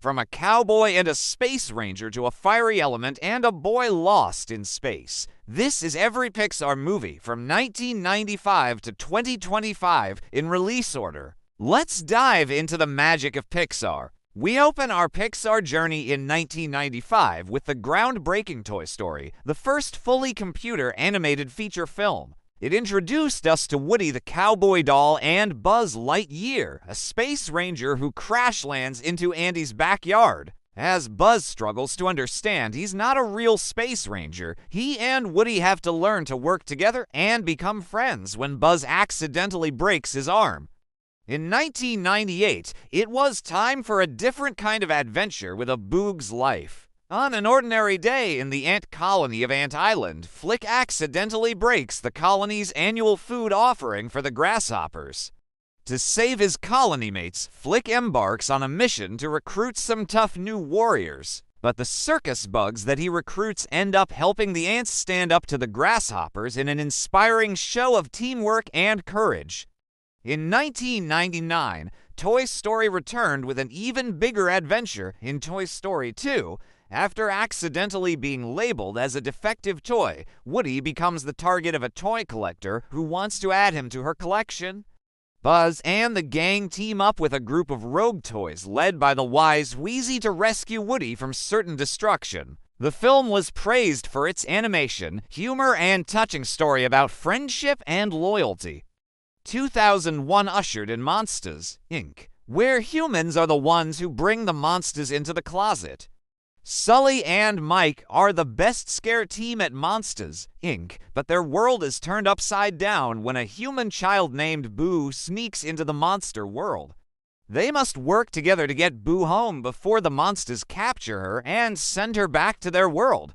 from a cowboy and a space ranger to a fiery element and a boy lost in space. This is every Pixar movie from 1995 to 2025 in release order. Let's dive into the magic of Pixar. We open our Pixar journey in 1995 with the groundbreaking Toy Story, the first fully computer animated feature film. It introduced us to Woody the cowboy doll and Buzz Lightyear, a space ranger who crash lands into Andy's backyard. As Buzz struggles to understand he's not a real space ranger, he and Woody have to learn to work together and become friends when Buzz accidentally breaks his arm. In 1998, it was time for a different kind of adventure with a Boog's life. On an ordinary day in the ant colony of Ant Island, Flick accidentally breaks the colony's annual food offering for the grasshoppers. To save his colony mates, Flick embarks on a mission to recruit some tough new warriors. But the circus bugs that he recruits end up helping the ants stand up to the grasshoppers in an inspiring show of teamwork and courage. In 1999, Toy Story returned with an even bigger adventure in Toy Story 2. After accidentally being labeled as a defective toy, Woody becomes the target of a toy collector who wants to add him to her collection. Buzz and the gang team up with a group of rogue toys led by the wise Wheezy to rescue Woody from certain destruction. The film was praised for its animation, humor, and touching story about friendship and loyalty. 2001 ushered in Monsters, Inc., where humans are the ones who bring the monsters into the closet. Sully and Mike are the best scare team at Monsters, Inc., but their world is turned upside down when a human child named Boo sneaks into the monster world. They must work together to get Boo home before the monsters capture her and send her back to their world.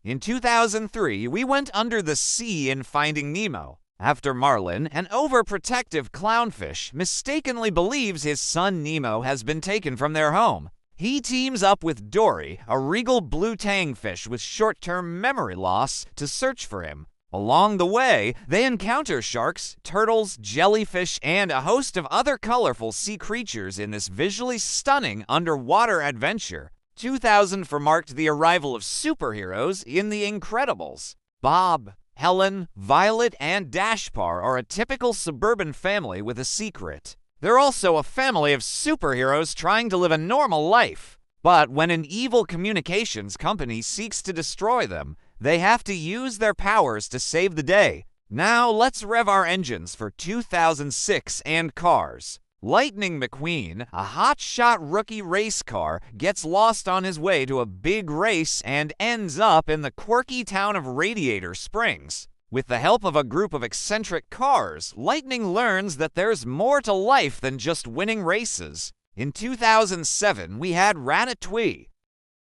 In 2003, we went under the sea in Finding Nemo. After Marlin, an overprotective clownfish, mistakenly believes his son Nemo has been taken from their home. He teams up with Dory, a regal blue tangfish with short-term memory loss, to search for him. Along the way, they encounter sharks, turtles, jellyfish, and a host of other colorful sea creatures in this visually stunning underwater adventure. 2004 marked the arrival of superheroes in The Incredibles. Bob, Helen, Violet, and Dashpar are a typical suburban family with a secret. They're also a family of superheroes trying to live a normal life. But when an evil communications company seeks to destroy them, they have to use their powers to save the day. Now let's rev our engines for 2006 and Cars. Lightning McQueen, a hotshot rookie race car, gets lost on his way to a big race and ends up in the quirky town of Radiator Springs. With the help of a group of eccentric cars, Lightning learns that there's more to life than just winning races. In 2007, we had Ratatouille.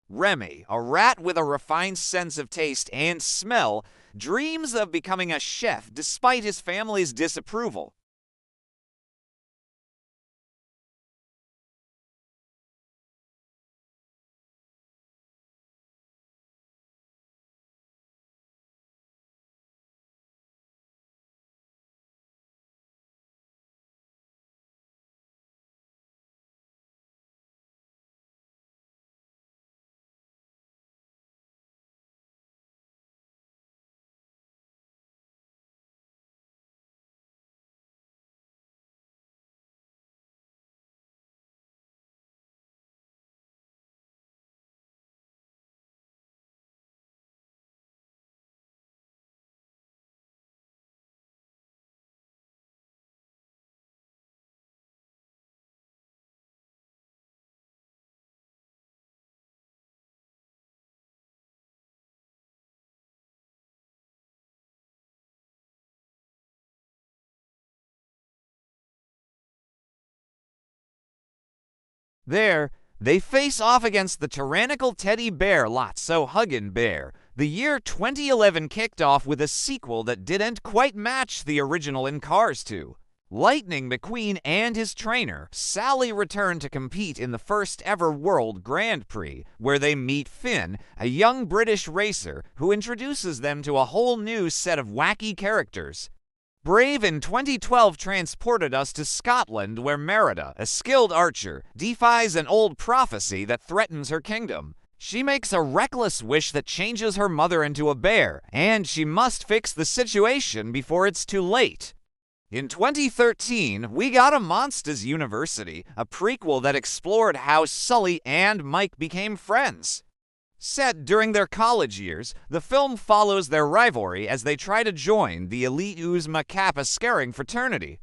Remy, a rat with a refined sense of taste and smell, dreams of becoming a chef despite his family's disapproval. There, they face off against the tyrannical teddy bear Lotso Huggin' Bear. The year 2011 kicked off with a sequel that didn't quite match the original in Cars 2. Lightning McQueen and his trainer, Sally, return to compete in the first ever World Grand Prix, where they meet Finn, a young British racer who introduces them to a whole new set of wacky characters. Brave in 2012 transported us to Scotland, where Merida, a skilled archer, defies an old prophecy that threatens her kingdom. She makes a reckless wish that changes her mother into a bear, and she must fix the situation before it's too late. In 2013, we got A Monsters University, a prequel that explored how Sully and Mike became friends. Set during their college years, the film follows their rivalry as they try to join the elite Uzma Kappa scaring fraternity.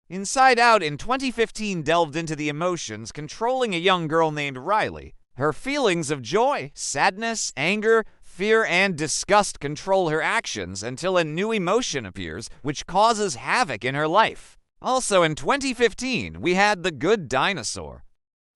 Inside Out in 2015 delved into the emotions controlling a young girl named Riley. Her feelings of joy, sadness, anger, fear, and disgust control her actions until a new emotion appears, which causes havoc in her life. Also in 2015, we had The Good Dinosaur.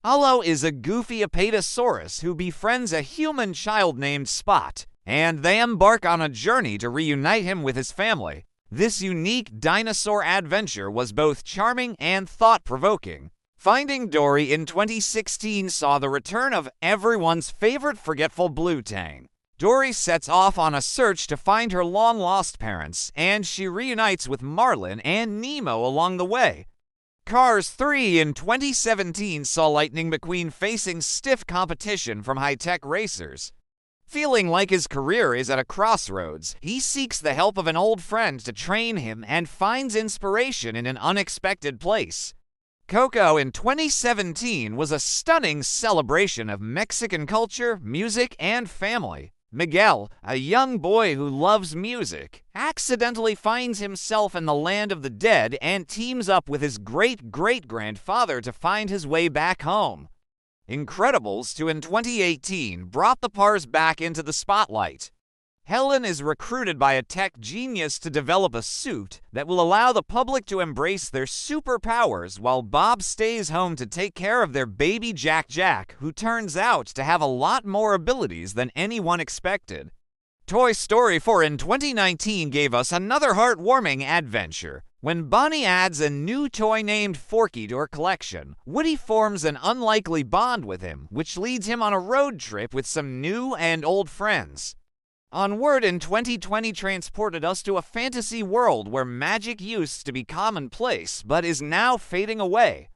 Elio is a goofy apatosaurus who befriends a human child named Spot, and they embark on a journey to reunite him with his family. This unique dinosaur adventure was both charming and thought-provoking. Finding Dory in 2016 saw the return of everyone's favorite forgetful blue tang. Dory sets off on a search to find her long-lost parents, and she reunites with Marlin and Nemo along the way. Cars 3 in 2017 saw Lightning McQueen facing stiff competition from high-tech racers. Feeling like his career is at a crossroads, he seeks the help of an old friend to train him and finds inspiration in an unexpected place. Coco in 2017 was a stunning celebration of Mexican culture, music, and family. Miguel, a young boy who loves music, accidentally finds himself in the land of the dead and teams up with his great-great-grandfather to find his way back home. Incredibles 2 in 2018 brought the Pars back into the spotlight. Helen is recruited by a tech genius to develop a suit that will allow the public to embrace their superpowers, while Bob stays home to take care of their baby Jack, who turns out to have a lot more abilities than anyone expected. Toy Story 4 in 2019 gave us another heartwarming adventure. When Bonnie adds a new toy named Forky to her collection, Woody forms an unlikely bond with him, which leads him on a road trip with some new and old friends. Onward in 2020 transported us to a fantasy world where magic used to be commonplace but is now fading away.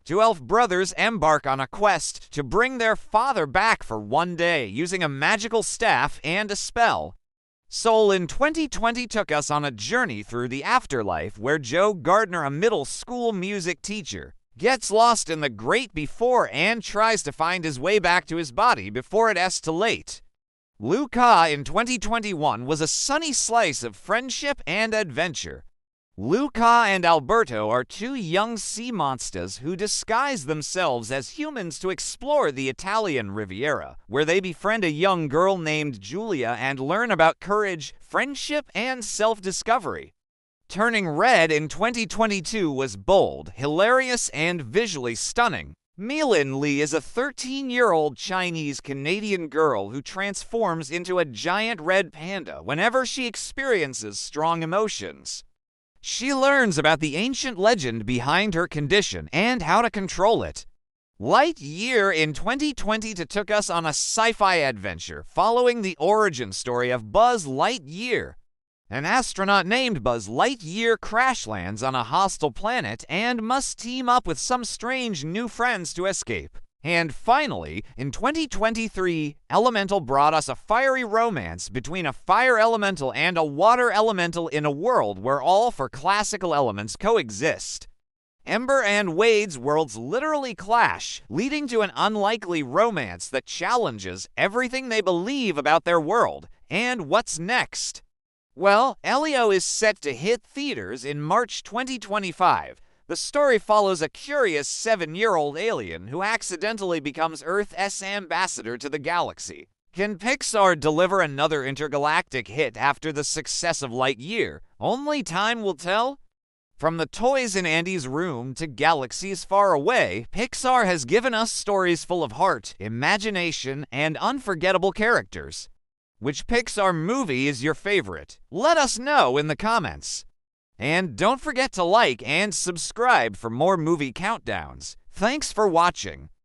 Two elf brothers embark on a quest to bring their father back for one day using a magical staff and a spell. Soul in 2020 took us on a journey through the afterlife where Joe Gardner, a middle school music teacher, gets lost in the great before and tries to find his way back to his body before it is too late. Luca in 2021 was a sunny slice of friendship and adventure. Luca and Alberto are two young sea monsters who disguise themselves as humans to explore the Italian Riviera, where they befriend a young girl named Giulia and learn about courage, friendship, and self-discovery. Turning Red in 2022 was bold, hilarious, and visually stunning. Milin Lee is a 13-year-old Chinese-Canadian girl who transforms into a giant red panda whenever she experiences strong emotions. She learns about the ancient legend behind her condition and how to control it. Lightyear in 2020 took us on a sci-fi adventure following the origin story of Buzz Lightyear. An astronaut named Buzz Lightyear crash lands on a hostile planet and must team up with some strange new friends to escape. And finally, in 2023, Elemental brought us a fiery romance between a fire elemental and a water elemental in a world where all four classical elements coexist. Ember and Wade's worlds literally clash, leading to an unlikely romance that challenges everything they believe about their world. And what's next? Well, Elio is set to hit theaters in March 2025. The story follows a curious 7-year-old alien who accidentally becomes Earth's ambassador to the galaxy. Can Pixar deliver another intergalactic hit after the success of Lightyear? Only time will tell. From the toys in Andy's room to galaxies far away, Pixar has given us stories full of heart, imagination, and unforgettable characters. Which Pixar movie is your favorite? Let us know in the comments. And don't forget to like and subscribe for more movie countdowns. Thanks for watching.